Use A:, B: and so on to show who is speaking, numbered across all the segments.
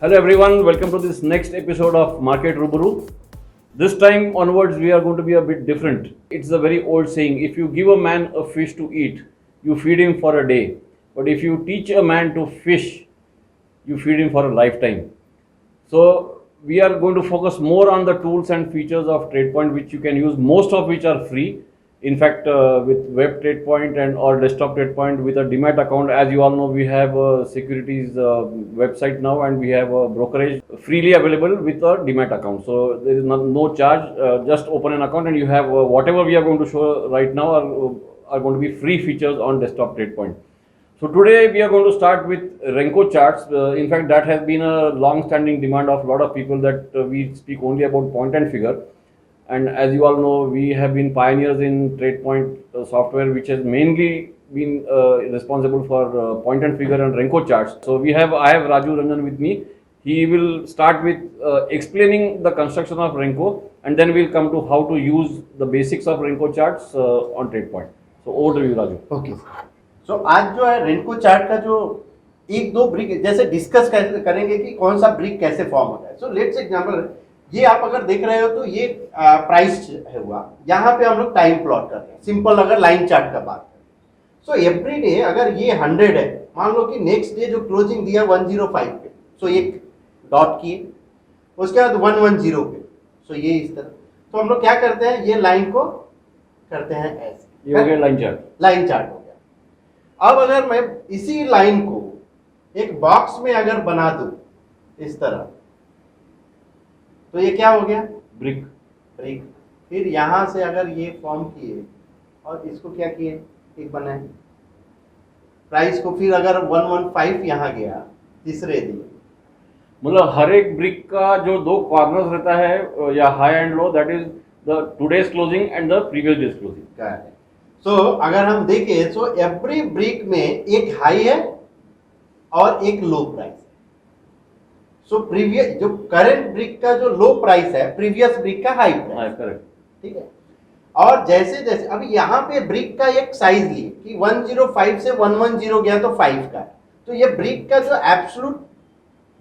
A: Hello everyone, welcome to this next episode of Market Ruburu. This time onwards, we are going to be a bit different. It's a very old saying, if you give a man a fish to eat, you feed him for a day. But if you teach a man to fish, you feed him for a lifetime. So we are going to focus more on the tools and features of TradePoint, which you can use, most of which are free. In fact, with web TradePoint and or desktop TradePoint with a Demat account, as you all know, we have a securities website now, and we have a brokerage freely available with a Demat account. So there is no charge. Just open an account, and you have whatever we are going to show right now are going to be free features on desktop TradePoint. So today we are going to start with Renko charts. In fact, that has been a long-standing demand of a lot of people that we speak only about point and figure. And as you all know, we have been pioneers in TradePoint software, which has mainly been responsible for point and figure and Renko charts. So I have Raju Ranjan with me. He will start with explaining the construction of Renko, and then we'll come to how to use the basics of Renko charts on TradePoint. So over to you, Raju.
B: Okay so आज जो है रेनको chart का जो एक दो brick जैसे discuss करेंगे कि कौन सा ब्रिक कैसे फॉर्म होता है. सो लेट्स एग्जांपल, ये आप अगर देख रहे हो तो ये प्राइस है हुआ, यहाँ पे हम लोग टाइम प्लॉट कर रहे हैं. सिंपल अगर लाइन चार्ट का बात करें, सो एवरी डे अगर ये 100 है, मान लो कि नेक्स्ट डे जो क्लोजिंग दिया 105 पे, सो एक डॉट किए, उसके बाद 110 पे, सो ये इस तरह. तो हम लोग क्या करते हैं, ये लाइन को करते हैं ऐसे,
A: ये हो गया लाइन चार्ट.
B: लाइन चार्ट हो गया. अब अगर मैं इसी लाइन को एक बॉक्स में अगर बना दूं इस तरह, तो ये क्या हो गया,
A: ब्रिक.
B: ब्रिक. फिर यहां से अगर ये फॉर्म किए और इसको क्या किए, एक बनाए प्राइस को, फिर अगर 115 यहां गया तीसरे दिन,
A: मतलब हर एक ब्रिक का जो दो कॉर्नर्स रहता है या high and low, that is the today's closing and the previous days closing.
B: क्या है. सो अगर हम देखें, सो एवरी ब्रिक में एक हाई है और एक लो प्राइस है. सो प्रीवियस जो करंट ब्रिक का जो लो प्राइस है, प्रीवियस ब्रिक का हाई प्राइस.
A: करेक्ट.
B: ठीक है. और जैसे जैसे अभी यहाँ पे ब्रिक का एक साइज लिए कि 105 से 110 गया तो 5 का है, तो ये ब्रिक का जो एब्सोल्यूट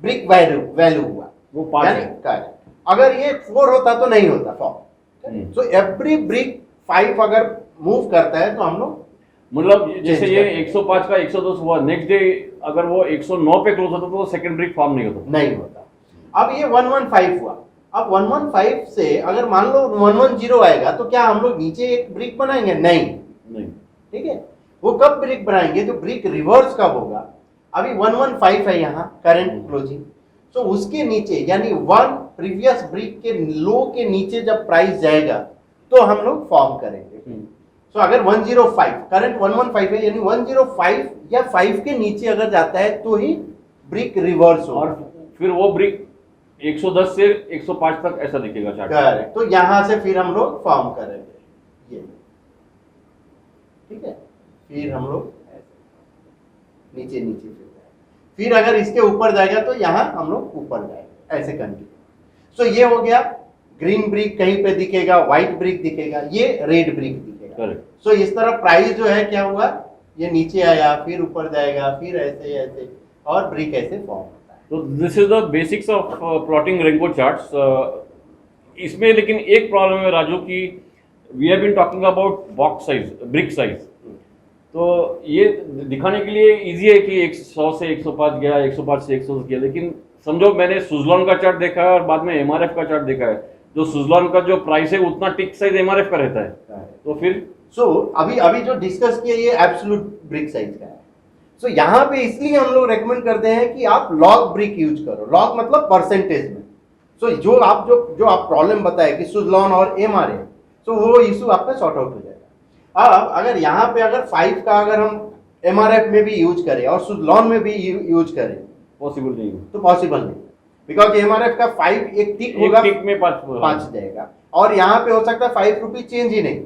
B: ब्रिक वैल्यू हुआ
A: वो 5 है.
B: करेक्ट. अगर ये 4 होता तो नहीं होता फॉर्म. सो एवरी ब्रिक 5 अगर मूव करता है तो हम लोग,
A: मतलब जैसे ये 105 का 110 हुआ, नेक्स्ट डे अगर वो 109 पे क्लोज होता तो सेकंड ब्रिक फॉर्म नहीं होता. अब ये 115 हुआ. अब 115 से अगर मान लो 110 आएगा तो क्या हम लोग नीचे एक ब्रिक बनाएंगे? नहीं. ठीक है. वो कब ब्रिक बनाएंगे, जो ब्रिक रिवर्स कब होगा. अभी 115 है यहाँ करंट क्लोजिंग, सो उसके नीचे यानी 1 प्रीवियस ब्रिक के लो के नीचे जब प्राइस जाएगा तो हम लोग फॉर्म करेंगे. सो अगर 105 करंट 115 है, यानी 105 या 5 के नीचे अगर जाता है तो ही ब्रिक रिवर्स होगा. और फिर वो ब्रिक 110 से 105 तक ऐसा दिखेगा चार्ट.
B: करेक्ट. तो यहां से फिर हम लोग फॉर्म करेंगे ये. ठीक है. फिर हम लोग नीचे नीचे फिर अगर इसके ऊपर जाएगा तो यहाँ हम लोग ऊपर जाएंगे, ऐसे कंटिन्यू. सो ये हो गया. ग्रीन ब्रिक कहीं पे दिखेगा, व्हाइट ब्रिक दिखेगा, ये रेड ब्रिक दिखेगा. सो इस तरह प्राइस जो है क्या हुआ, ये नीचे आया, फिर ऊपर जाएगा, फिर ऐसे ऐसे, और ब्रिक ऐसे फॉर्म होता है.
A: तो this is the basics of plotting Renko charts. इसमें लेकिन एक प्रॉब्लम है राजू की, we have been talking about box size, brick size. तो ये दिखाने के लिए इजी है कि 100 से 105 गया, 105 से 110 गया, लेकिन समझो मैंने सुजलॉन का चार्ट देखा है और बाद में एमआरएफ का चार्ट देखा है, जो सुजलॉन का जो प्राइस है उतना टिक साइज एमआरएफ का रहता है. तो फिर
B: अभी जो डिस्कस किया ये एब्सोल्यूट ब्रिक साइज का है. सो यहाँ पे इसलिए हम लोग रेकमेंड करते हैं कि आप लॉग ब्रिक यूज करो. लॉग मतलब परसेंटेज में. सो जो आप प्रॉब्लम बताए कि सुजलॉन और एमआरएफ, सो वो इशू आपका सॉर्ट आउट हो जाएगा. अब अगर यहाँ पे अगर 5 का अगर हम एमआरएफ में भी यूज करें और सुजलॉन में भी यूज करें,
A: पॉसिबल नहीं,
B: तो पॉसिबल नहीं, बिकॉज एमआरएफ का 5 एक टिक होगा,
A: टिक में 5
B: जाएगा, और यहाँ पे हो सकता है 5 रुपी चेंज ही नहीं.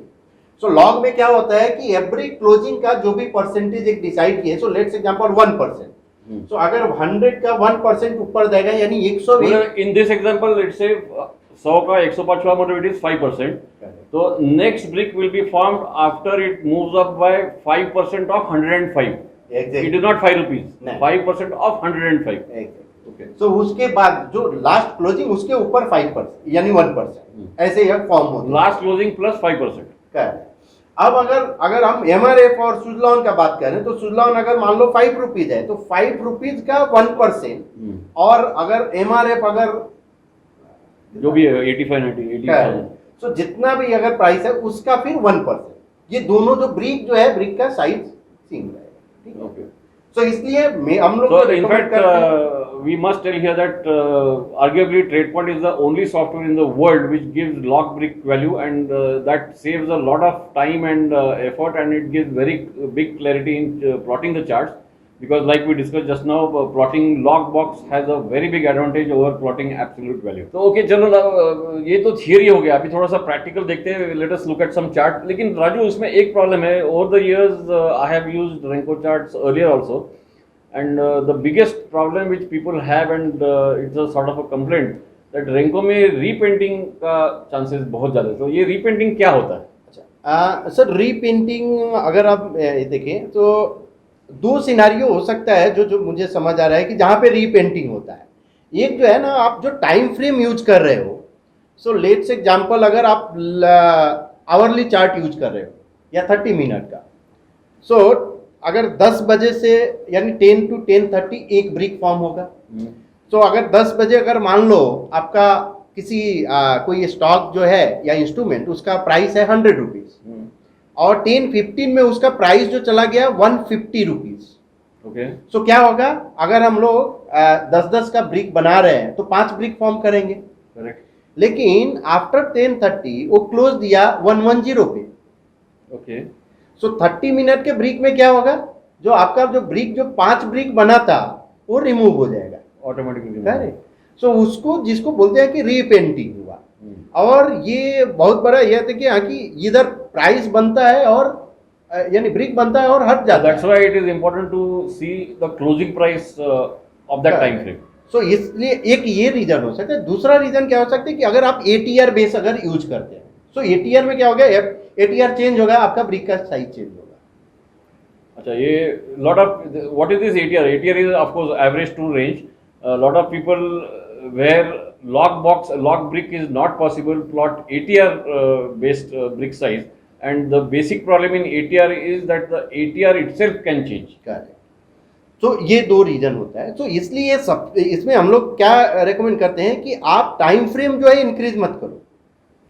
B: सो लॉग में क्या होता है कि एवरी क्लोजिंग का जो भी परसेंटेज एक डिसाइड किए, सो लेट्स एग्जांपल 1%. सो अगर 100 का 1% ऊपर जाएगा यानी 120.
A: In this example let's say 100 का 105 मतलब इट इज 5%. तो next brick will be formed after it moves up by 5% of 105.
B: Exactly.
A: It is not 5 rupees.
B: No.
A: 5% of 105.
B: Exactly.
A: Okay.
B: सो उसके बाद जो लास्ट क्लोजिंग उसके ऊपर 5% यानी 1%, ऐसे यह फॉर्म होता है।
A: Last closing plus 5%।
B: Correct. अब अगर हम एमआरएफ और सुजलॉन का बात करें तो सुजलॉन अगर मान लो 5 रुपीज है तो 5 रुपीज का 1%, और अगर एमआरएफ अगर
A: जो भी है 85-90
B: सो जितना भी अगर प्राइस है उसका फिर 1%, ये दोनों जो ब्रिक जो है ब्रिक का साइज सेम रहेगा, ठीक है।
A: Okay.
B: सो इसलिए हम लोग
A: So
B: जो
A: in
B: recommend
A: fact,
B: करते हैं,
A: we must tell here that arguably TradePoint is the only software in the world which gives log brick value, and that saves a lot of time and effort, and it gives very big clarity in plotting the charts. Because like we discussed just now, plotting log box has a very big advantage over plotting absolute value. So okay, चलो ये तो theory हो गया, अभी थोड़ा सा practical देखते हैं. Let us look at some chart. लेकिन राजू इसमें एक प्रॉब्लम है. Over the years I have used Renko charts earlier also, and the biggest problem which people have, and it's a sort of a complaint, that Renko में repainting का chances बहुत ज़्यादा है. तो ये repainting क्या होता है?
B: सर रीपेंटिंग अगर आप देखें तो दो सिनारियो हो सकता है जो मुझे समझ आ रहा है कि जहाँ पे रीपेंटिंग होता है। एक जो है ना, आप जो टाइम फ्रेम यूज कर रहे हो, सो लेट्स एग्जांपल अगर आप आवरली चार्ट यूज कर रहे हो या 30 मिनट का, सो अगर 10 बजे से यानी 10 to 10:30 एक ब्रिक फॉर्म होगा। तो अगर 10 बजे अगर मान लो आपका किसी कोई स्टॉक जो है या इंस्ट्रूमेंट उसका प्राइस है 100 रुपीज, और 10:15 में उसका प्राइस जो चला गया 150 रुपीज।
A: ओके,
B: सो क्या होगा, अगर हम लोग 10-10 का ब्रिक बना रहे हैं तो 5 ब्रिक फॉर्म करेंगे।
A: करेक्ट।
B: लेकिन आफ्टर 10:30 वो क्लोज दिया 110 पे।
A: ओके,
B: सो 30 मिनट के ब्रिक में क्या होगा, जो आपका जो ब्रिक जो 5 ब्रिक बना था वो रिमूव हो जाएगा
A: ऑटोमेटिकली।
B: करेक्ट। सो उसको जिसको बोलते हैं कि रीपेंटिंग हुआ। और ये बहुत बड़ा यह था कि हाँ कि इधर प्राइस बनता है और यानी ब्रिक बनता है और हट जाता है।
A: That's why it is important to see the closing price of that time frame.
B: सो इसलिए एक ये रीजन हो सकता है। दूसरा रीजन क्या हो सकता है कि अगर आप एटीआर बेस अगर यूज करते हैं, सो एटीआर में क्या होगा, एटीआर चेंज होगा, आपका ब्रिक का साइज चेंज होगा।
A: अच्छा, ये lot of what is this ATR? ATR is of course average true range. A lot of people where log brick is not possible, plot ATR based brick size, and the basic problem in ATR is that the ATR itself can change.
B: Correct. तो ये दो reason होता है। तो इसलिए सब इसमें हम लोग क्या रेकमेंड करते हैं कि आप टाइम फ्रेम जो है इंक्रीज मत करो।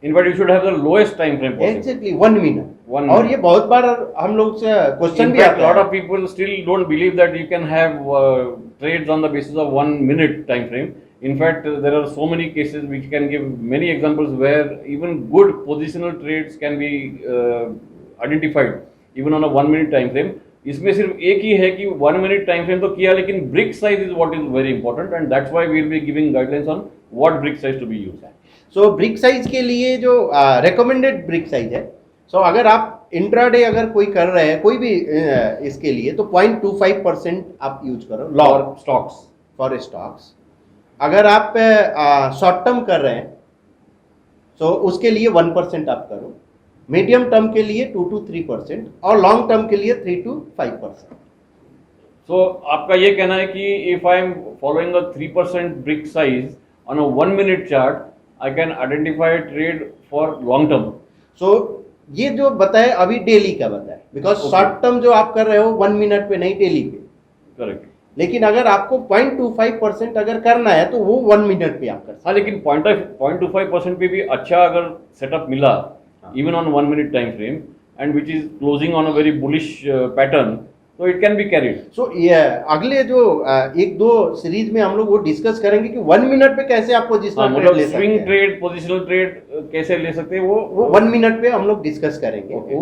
A: In fact, you should have the lowest time frame possible.
B: Exactly 1 minute.
A: 1
B: और
A: minute.
B: ये बहुत बार हम लोग से क्वेश्चन
A: In
B: भी
A: fact,
B: आता
A: lot
B: है।
A: of people still don't believe that you can have trades on the basis of 1 minute time frame. In fact, there are so many cases which can give many examples where even good positional trades can be identified even on a 1 minute time frame. इसमें सिर्फ एक ही है कि 1 minute time frame तो किया, लेकिन brick size is what is very important, and that's why we will be giving guidelines on what brick size to be used.
B: So brick size के लिए जो रिकमेंडेड ब्रिक साइज है, सो अगर आप intraday अगर कोई कर रहे हैं कोई भी इसके लिए, तो 0.25% आप यूज करो
A: For stocks.
B: For stocks. अगर आप शॉर्ट टर्म कर रहे हैं तो उसके लिए 1% आप करो, मीडियम टर्म के लिए 2 to 3%, और लॉन्ग टर्म के लिए 3 to 5%।
A: So आपका ये कहना है कि if I am following a 3% brick size on a 1 minute chart, I can identify a trade for long term.
B: सो ये जो बताए अभी डेली का बताए, बिकॉज
A: Okay.
B: शॉर्ट टर्म जो आप कर रहे हो 1 मिनट पे नहीं, डेली पे।
A: Correct.
B: लेकिन अगर आपको 0.25% अगर करना है तो वो 1 मिनट पे आप कर सकते
A: हाँ, लेकिन 0.25% पे भी अच्छा अगर सेटअप मिला, even on 1 minute time frame, and which is closing on a very bullish pattern, so it can be carried.
B: सो ये अगले जो 1-2 सीरीज में हम लोग वो डिस्कस करेंगे कि 1 मिनट पे कैसे आप पोजिशनल ट्रेड
A: मतलब
B: ले सकते
A: स्विंग
B: हैं।
A: ट्रेड, पोजिशनल ट्रेड कैसे ले सकते हैं
B: वो 1 मिनट पे हम लोग डिस्कस करेंगे।
A: Okay.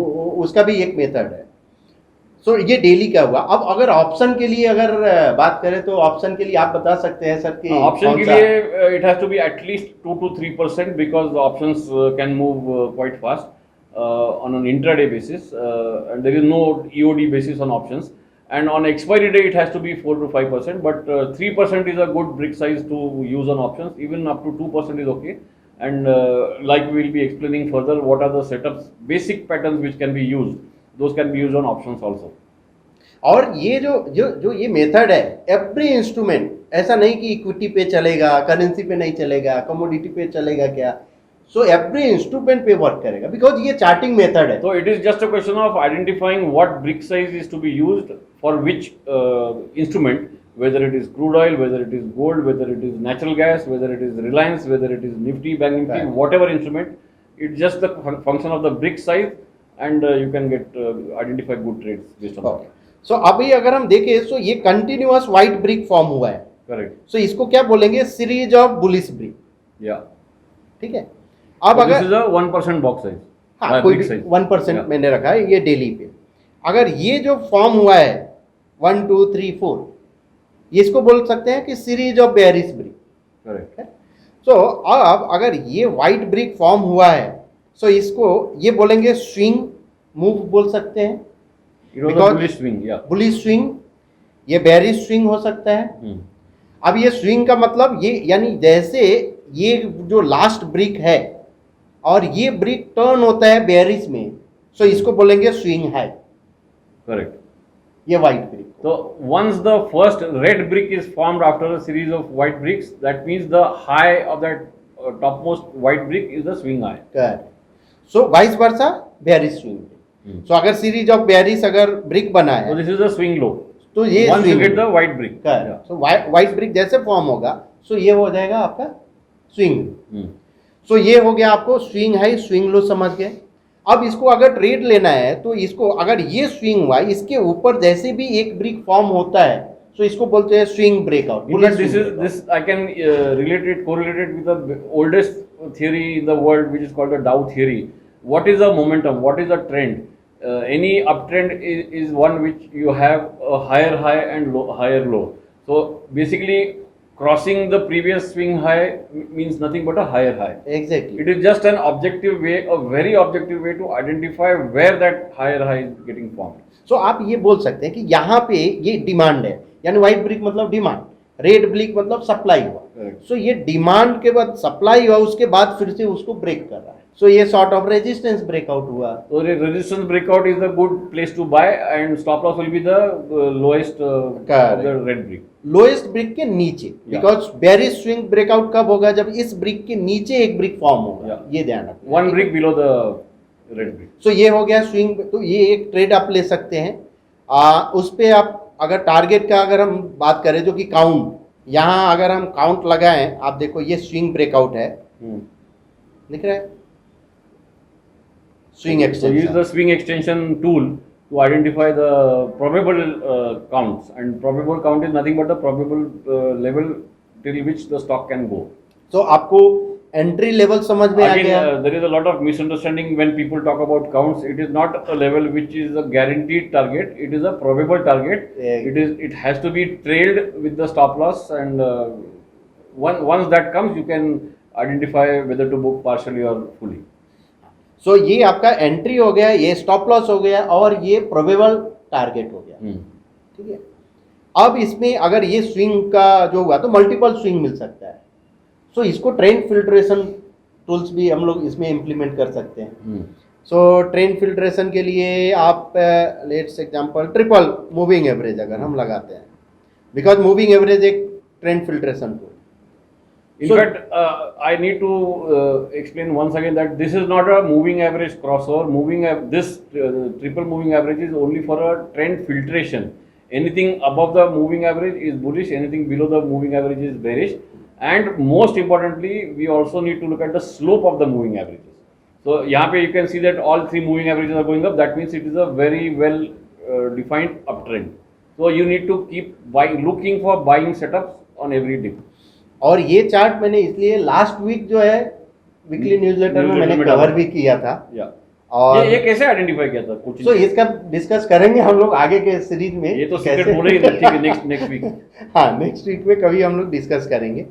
B: उसका भी एक मेथड है। सो ये डेली का हुआ। अब अगर ऑप्शन के लिए अगर बात करें तो ऑप्शन के लिए आप बता सकते हैं सर कि
A: ऑप्शन
B: कौन
A: के
B: सा?
A: लिए it has to be at least 2 to 3% because the options can move quite fast on an intraday basis, and there is no EOD basis on options, and on expiry day it has to be 4 to 5%, but 3% is a good brick size to use on options. Even up to 2% is okay, and like we will be explaining further what are the setups, basic patterns which can be used, those can be used on options also.
B: और ये जो जो जो ये method है, every instrument, ऐसा नहीं कि इक्विटी पे चलेगा, करेंसी पे नहीं चलेगा, कमोडिटी पे चलेगा क्या, सो एवरी इंस्ट्रूमेंट पे वर्क करेगा बिकॉज ये चार्टिंग मेथड है.
A: So it is just a question of identifying what brick size is to be used for which instrument, whether it is crude oil, whether it is gold, whether it is natural gas, whether it is Reliance, whether it is Nifty, Bank Nifty,
B: Right.
A: whatever instrument, it's just the function of the brick size, and you can get identify good trades based on
B: okay. So अभी अगर हम देखें सो ये continuous white brick form हुआ है,
A: that. Correct.
B: सो इसको क्या बोलेंगे, series of bullish brick.
A: Yeah.
B: ठीक है. अब
A: So
B: अगर
A: this is a 1% box size.
B: हाँ कोई
A: brick size.
B: 1%
A: Yeah.
B: मैंने रखा है ये डेली पे. अगर ये जो फॉर्म हुआ है 1 2 3 4, इसको बोल सकते हैं कि series of bearish brick.
A: Correct.
B: सो अब अगर ये व्हाइट ब्रिक फॉर्म हुआ है सो इसको ये बोलेंगे स्विंग मूव बोल सकते हैं,
A: It was
B: Because-
A: a bullish swing. Yeah.
B: Bullish swing, ये बेयरिश स्विंग हो सकता है.
A: Hmm.
B: अब ये स्विंग का मतलब ये यानी जैसे ये जो लास्ट ब्रिक है और ये ब्रिक टर्न होता है बेयरिश में, सो इसको बोलेंगे स्विंग हाई,
A: Correct.
B: ये white brick.
A: So once the first red brick is formed after a series of white bricks, that means the high of that topmost white brick is the swing high.
B: Correct. So vice versa bearish swing. So अगर series of bearish अगर brick बना
A: So
B: है
A: this is the swing low.
B: तो ये
A: Once you
B: swing
A: get the white brick.
B: Correct. So white brick जैसे form होगा सो ये हो जाएगा आपका स्विंग.
A: Hmm.
B: सो ये हो गया आपको स्विंग हाई स्विंग लो समझ गए. अब इसको अगर ट्रेड लेना है तो इसको अगर ये स्विंग हुआ इसके ऊपर जैसे भी एक ब्रिक फॉर्म होता है तो इसको बोलते हैं swing breakout.
A: In fact, this I can relate it, correlate it with the oldest theory in the world, which is called the Dow theory. What is the momentum? What is the trend? Any uptrend is one which you have a higher high and higher low. So basically, crossing the previous swing high means nothing but a higher high.
B: Exactly.
A: It is just an objective way, a very objective way to identify where that higher high is getting formed.
B: सो आप ये बोल सकते हैं कि यहाँ पे ये demand है, यानी व्हाइट ब्रिक मतलब डिमांड, रेड ब्रिक मतलब सप्लाई हुआ.
A: Correct.
B: सो ये डिमांड के बाद सप्लाई हुआ, उसके बाद फिर से उसको ब्रेक कर रहा है. सो ये सॉर्ट ऑफ रेजिस्टेंस ब्रेकआउट हुआ.
A: So the resistance breakout is a good place to buy, and stop loss will be the lowest of
B: Correct.
A: the red brick.
B: Lowest brick के नीचे, बिकॉज बेयरिश स्विंग ब्रेकआउट कब होगा, जब इस brick के नीचे एक ब्रिक फॉर्म होगा.
A: Yeah.
B: ये ध्यान रखना.
A: One brick below the red brick.
B: सो ये हो गया स्विंग. तो ये एक ट्रेड आप ले सकते हैं. उस पे आप अगर टारगेट का अगर हम बात करें जो कि काउंट, यहाँ अगर हम काउंट लगाएं, आप देखो ये स्विंग ब्रेकआउट है,
A: Hmm.
B: दिख रहा है swing
A: So use
B: extension.
A: the swing extension tool to identify the probable counts, and probable count is nothing but the probable level till which the stock can go.
B: तो आपको entry level समझ में आ
A: Again,
B: गया.
A: there is a lot of misunderstanding when people talk about counts. It is not a level which is a guaranteed target. It is a probable target.
B: Yeah.
A: It has to be trailed with the stop loss, and once that comes, you can identify whether to book partially or fully.
B: सो ये आपका entry हो गया, ये stop loss हो गया और ये probable target हो गया.
A: Hmm.
B: ठीक है. अब इसमें अगर ये स्विंग का जो हुआ तो मल्टीपल स्विंग मिल सकता है. सो इसको ट्रेंड फिल्ट्रेशन टूल्स भी हम लोग इसमें इम्प्लीमेंट कर सकते हैं.
A: Hmm.
B: सो ट्रेंड फिल्ट्रेशन के लिए आप let's example triple moving average अगर हम लगाते हैं, बिकॉज मूविंग एवरेज एक trend filtration tool.
A: In
B: So-
A: fact, I need to explain once again that this is not a moving average crossover. This triple moving average is only for a trend filtration. Anything above the moving average is bullish. Anything below the moving average is bearish. And most importantly, we also need to look at the slope of the moving averages. So यहाँ पे you can see that all three moving averages are going up. That means it is a very well defined uptrend. So you need to keep looking for buying setups on every dip.
B: और ये chart मैंने इसलिए last week जो है weekly newsletter में मैंने
A: डाला।
B: Cover भी किया था.
A: Yeah.
B: और
A: ये कैसे आइडेंटिफाई किया था कुछ
B: सो इसका डिस्कस करेंगे हम लोग आगे के सीरीज में.
A: ये तो
B: कैसे-
A: सीक्रेट बोले ही ठीक है नेक्स्ट वीक.
B: हाँ नेक्स्ट वीक में कभी हम लोग डिस्कस करेंगे.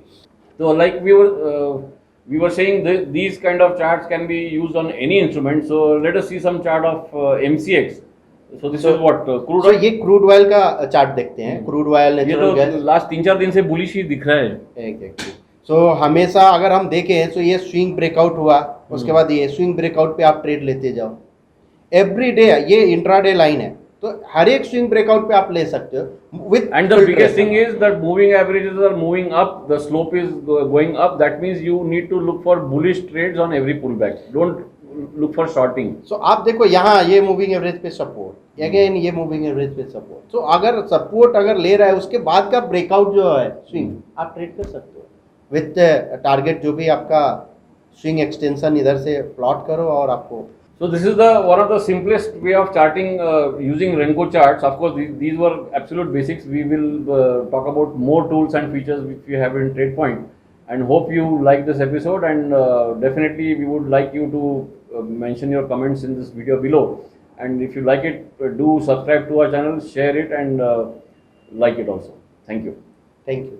A: So like we were saying these kind of charts can be used on any instrument. So let us see some chart of MCX. So this is what crude
B: तो
A: oil.
B: ये crude oil का chart देखते हैं. Crude oil
A: ये
B: natural gas.
A: तो last 3-4 दिन से bullish ही दिख रहा है.
B: एग्जैक्टली. सो हमेशा अगर हम देखें तो ये स्विंग ब्रेकआउट हुआ, उसके बाद ये स्विंग ब्रेकआउट पे आप ट्रेड लेते जाओ. एवरी डे ये इंट्राडे लाइन है. तो हर एक स्विंग ब्रेकआउट पे आप ले सकते हो with
A: And the biggest thing is that moving averages are moving up, the slope is going up. That means you need to look for bullish trades on every pullback. Don't look for shorting.
B: सो आप देखो यहाँ ये moving average पे support, again ये moving average पे support. सो अगर support अगर ले रहा है उसके बाद का ब्रेकआउट जो है स्विंग आप ट्रेड कर सकते हो विथ टारगेट जो भी आपका स्विंग एक्सटेंशन इधर से प्लॉट करो और आपको।
A: So this is the one of the simplest way of charting using Renko charts. Of course, these were absolute basics. We will talk about more tools and features which we have in TradePoint. And hope you like this episode. And definitely, we would like you to mention your comments in this video below. And if you like it, do subscribe to our channel, share it, and like it also. Thank you.
B: Thank you.